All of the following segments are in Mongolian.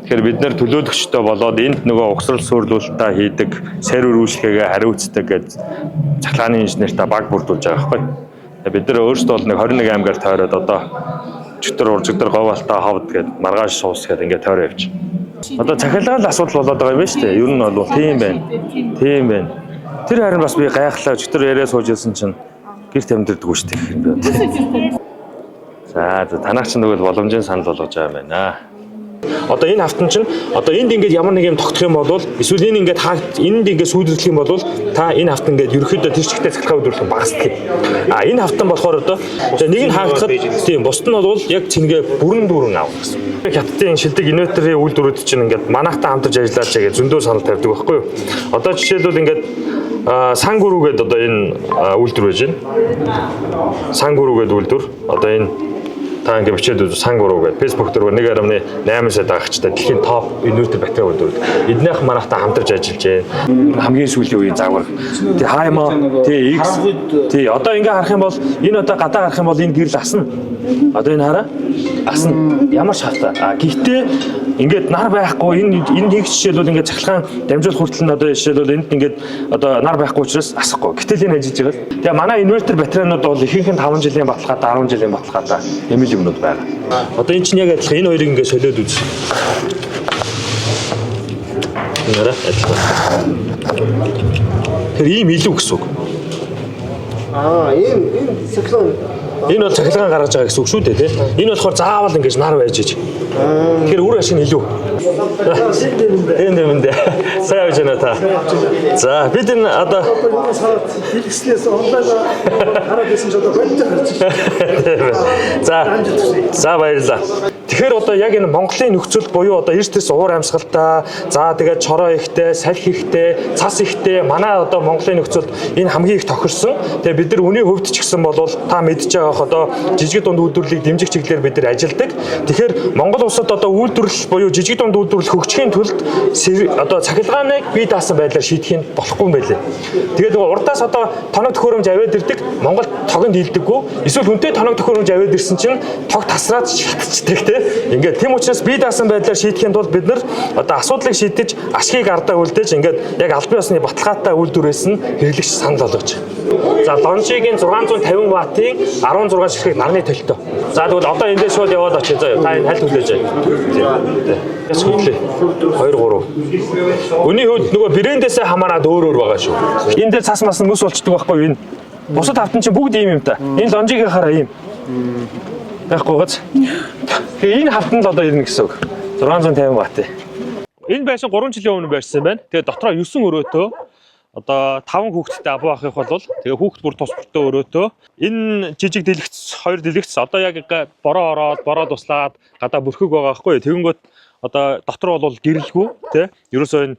Тэгэхээр бид нэр төлөөлөгчтэй болоод энд нөгөө угсрал сүрлүүлэлтээ хийдэг, сервер үйлчлэгээ хариуцдаг гэж цахилгааны инженертэй баг бүрдүүлж байгаа байхгүй. Бид нар өөрсдөө бол нэг 21 аймгаар тойроод одоо чөтөр уржигдэр говьалтай ховд гээд маргааш суус гээд ингээд тойроо явж. Одоо цахилгаан асуудал болоод байгаа юм байна шүү дээ. Ер нь бол тийм байна. Тийм байна. Тэр харин бас би гайхлаа чөтөр яриа сууж ирсэн чинь гэрт амьдэрдэг шүү дээ гэх юм байна. За танаач нөгөө боломжийн санал болгож байгаа юм байна. Одоо энэ хавтан чинь одоо энд ингээд ямар нэг юм тогтох юм бол эсвэл энэ ингээд энд ингээд сүйдэрлэх юм бол та энэ хавтан ингээд ерөөхдөө тэр чигтээ цахилгаан үйлдвэрлэх багасдаг. Энэ хавтан болохоор одоо нэг нь хаагдахад тийм бусд нь бол яг цэнгээ бүрэн аав гэсэн. Хятадын шилдэг инверторын үйлдвэрүүд чинь ингээд манайхтай хамтарч ажиллаж байгаа гэж зөндөө санал тавьдаг байхгүй юу? Одоо жишээлбэл ингээд сан гүрүү гэдэг одоо энэ үйлдвэр байж байна. Сан гүрүү гэдэг үйлдвэр одоо энэ та ингээд бичээд үз сан гурав гэдэг Facebook дээр 1.8 сая дагагчтай дэлхийн топ инвертер батарей үйлдвэрүүд эднийх манайхтай хамтарч ажиллаж байна. Хамгийн сүүлийн үеийн загвар. Тий Хаймо, тий X. Тий одоо ингээд харах юм бол энэ одоо гадаа харах юм бол энэ гэрэл асна. Одоо энэ хараа асна. Ямар шалтгаан. Гэхдээ ингээд нар байхгүй энэ нэг жишээлбэл ингээд цахилгаан дамжуулах хүртэл нь одоо жишээлбэл энд ингээд одоо нар байхгүй учраас асахгүй. Гэтэл энэ ажиллаж байгаа. Тэгээ манай инвертер батарейнууд бол ихэнх нь 5 жилийн баталгаатай 10 жилийн баталгаатай нэмэлт юмнууд байгаа. Одоо энэ чинь яг адилхан энэ хоёрыг ингээд солиод үз. Нэрэ адилхан. Тэр ийм илүү гэсэн үг. Энэ цахилгаан энэ бол цахилгаан гаргаж байгаа гэсэн үг шүү дээ, тий. Энэ болохоор заавал ингэж нар байж иж. Тэгэхээр үр ашиг нь илүү. Энэ дэмэндээ. Сайн явж байна та. За бид энэ одоо дэлгэслээс онлайн хараад байсан ч одоо бодож харж байна. За баярлалаа. Тэгэхээр одоо яг энэ Монголын нөхцөл буюу одоо эрс тэрс уур амьсгалтай, за тэгээд чороо ихтэй, салхи ихтэй, цас ихтэй манай одоо Монголын нөхцөлд энэ хамгийн их тохирсон. Тэгээ бид нар үний хөвд ч гэсэн бол та мэдж байгаах одоо жижиг дунд үйлдвэрлэлийг дэмжих чиглэлээр бид нар ажилладаг. Тэгэхээр Монгол улсад одоо үйлдвэрлэл буюу жижиг дунд үйлдвэрлэл хөгжихийн тулд одоо цахилгааныг бие даасан байдлаар шийдэх нь болохгүй юм байлээ. Тэгээд урдаас одоо тоног төхөөрөмж аваад ирдэг, Монгол тогонд хилдэггүй. Эсвэл хүнтэй тоног төхөөрөмж аваад ирсэн чинь тог тасраад шатчихдаг те. Ингээд тийм учраас бие даасан байдлаар шийдэхийн тулд бид нар одоо асуудлыг шийдэж ашгийг ардаа үлдээж ингээд яг албан ёсны баталгаатай үйлдвэрээс нь хэрэглэгч санал болгож. За Longic-ийн 650 ваттын 16 ширхэг нарны төлтөө. За тэгвэл одоо эндээс шууд яваад очие заяа. Та энэ хальт хүлээж байгаа. Яс хүлээ. 2 3. Өний хувьд нөгөө брэндээсээ хамаараад өөр байгаа шүү. Энэ дээр цас мас мөс болчдөг байхгүй юу энэ. Бусад хавтан чинь бүгд ийм юм та. Энэ Longic-ийн хараа ийм. Байхгүй гоц. Тэгээ энэ хавтанд л одоо ирнэ гэсэн үг. 650 ватт. Энэ байшин 3 жилийн өмнө барьсан байна. Тэгээ дотроо 9 өрөөтөө одоо 5 хүүхэдтэй абуу ахих бол тэгээ хүүхэд бүр тус бүртөө өрөөтөө энэ жижиг дэлгэц 2 дэлгэц одоо яг бороо ороод бороо туслаад гадаа бүрхэг байгаа байхгүй. Тэгэнгүүт одоо дотор бол гэрэлгүй тий. Ерөөсөө энэ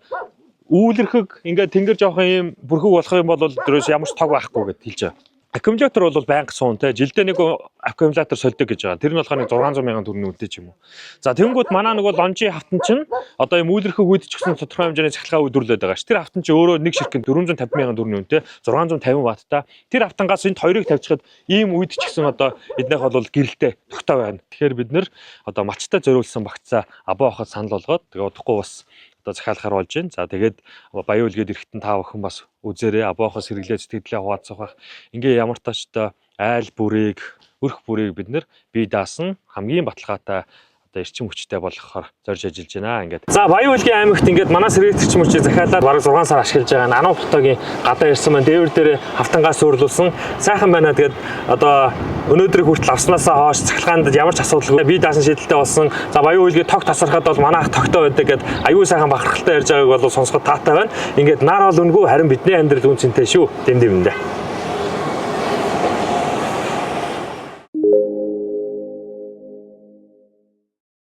үүлэрхэг ингээд тэнгэр жоохон юм бүрхэг болох юм бол ерөөс ямар ч тог байхгүй гэж хэлж байгаа. Аккумулятор бол байнга суун те жилдээ нэг аккумулятор сольдог гэж байгаа. Тэр нь болохоор 600 мянган төгрөгийн үнэтэй ч юм уу. За тэгэнгүүт манай нөгөө Longic хавтан чинь одоо юм үүлэрхэг үед ч гэсэн тодорхой хэмжээний цахилгаан үйлдвэрлэдэг байгаа ш. Тэр хавтан чинь өөрөө нэг ширхэг 450 мянган төгрөгийн үнэтэй 650 ватттай. Тэр хавтангаас энэ хоёрыг тавьчихад ийм үед ч гэсэн одоо эднийх бол гэрэлтэй тогтоо байна. Тэгэхээр бид нэр одоо малчтай зориулсан багцаа абуу ахад санал болгоод тэгээ удахгүй бас захиалахар болж байна. За тэгээд баян үлгээд эрэхтэн та бүхэн бас үзээрэй. Абуухаас хэрэглээж сэтгэлдээ хуваалцах байх. Ингээ ямар тач та айл бүрийг, өрх бүрийг бид нэр бие даасан хамгийн баталгаатай одоо эрчим хүчтэй болгохоор зорж ажиллаж байна ингээд. За Баян Улгийн аймагт ингээд манай сэргээгчч мөчийг захиалаад бараг 6 сар ашиглаж байгаа. Ануу фотогийн гадаа ирсэн маань дээвэр дээр хавтангаас өөрлүүлсэн. Сайхан байна. Тэгээд одоо өнөөдрийг хүртэл авснаасаа хойш цахилгаанд ямар ч асуудалгүй бие даасан шийдэлтэй болсон. За Баян Улгийн тог тасархад бол манайх тогтоо байдаг гэд аюул сайхан бахархалтай ярьж байгааг бол сонсоход таатай байна. Ингээд нар бол үнгүй харин бидний амьдрал үнцэнтэй шүү. Дэм дэм.